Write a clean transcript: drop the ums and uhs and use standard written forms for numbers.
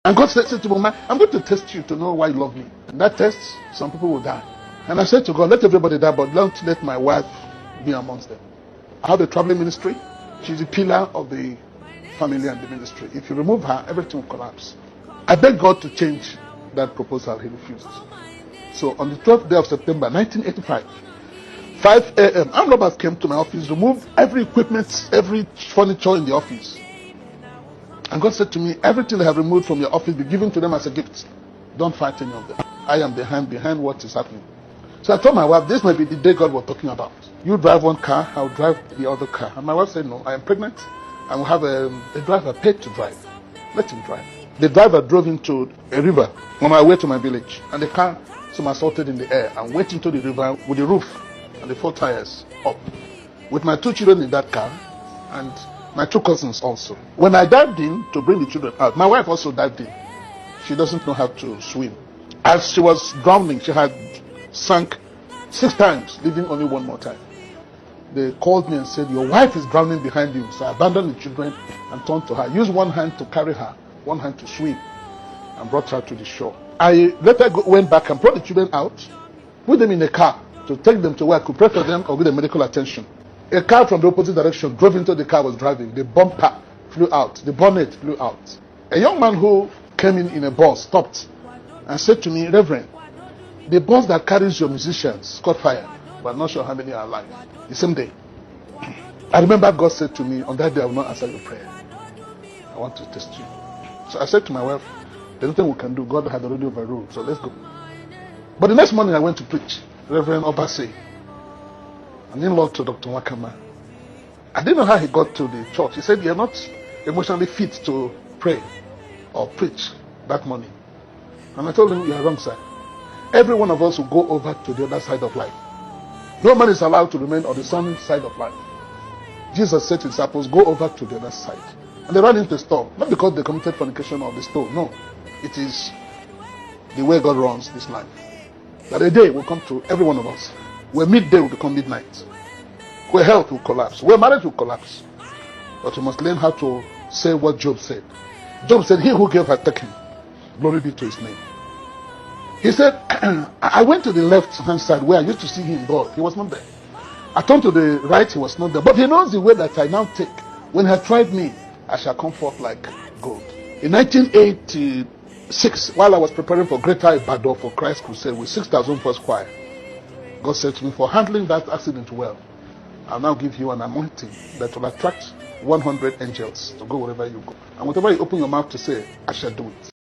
And God said to me, I'm going to test you to know why you love me. And that test, some people will die. And I said to God, let everybody die, but don't let my wife be amongst them. I have a traveling ministry. She's the pillar of the family and the ministry. If you remove her, everything will collapse. I begged God to change that proposal. He refused. So on the 12th day of September 1985, 5 a.m., armed robbers came to my office, removed every equipment, every furniture in the office. And God said to me, everything they have removed from your office be given to them as a gift. Don't fight any of them. I am the hand behind what is happening. So I told my wife, this may be the day God was talking about. You drive one car, I'll drive the other car. And my wife said, no, I am pregnant. I will have a driver paid to drive. Let him drive. The driver drove into a river on my way to my village. And the car somersaulted in the air and went into the river with the roof and the 4 tires up. With my 2 children in that car and my 2 cousins also. When I dived in to bring the children out, my wife also dived in. She doesn't know how to swim. As she was drowning, she had sunk 6 times, leaving only 1 more time. They called me and said, your wife is drowning behind you. So I abandoned the children and turned to her. Used 1 hand to carry her, 1 hand to swim, and brought her to the shore. I later went back and brought the children out, put them in a car to take them to where I could pray for them or give them medical attention. A car from the opposite direction drove into the car I was driving. The bumper flew out. The bonnet flew out. A young man who came in a bus stopped and said to me, Reverend, the bus that carries your musicians caught fire, but I'm not sure how many are alive. The same day. I remember God said to me, on that day I will not answer your prayer. I want to test you. So I said to my wife, there's nothing we can do. God had already overruled, so let's go. But the next morning I went to preach. Reverend Obase, an in-law to Dr. Wakama. I didn't know how he got to the church. He said, you're not emotionally fit to pray or preach that morning. And I told him, you're wrong, sir. Every one of us will go over to the other side of life. No man is allowed to remain on the sunny side of life. Jesus said to his disciples, go over to the other side. And they ran into the storm. Not because they committed fornication or the stone. No. It is the way God runs this life. That a day will come to every one of us, where midday will become midnight, where health will collapse, where marriage will collapse. But you must learn how to say what Job said. Job said, he who gave has taken. Glory be to his name. He said, I went to the left-hand side where I used to see him God. He was not there. I turned to the right, he was not there. But he knows the way that I now take. When he had tried me, I shall come forth like gold. In 1986, while I was preparing for Greater Ibadan for Christ Crusade with 6,000 first choir, God said to me, for handling that accident well, I'll now give you an anointing that will attract 100 angels to go wherever you go. And whatever you open your mouth to say, I shall do it.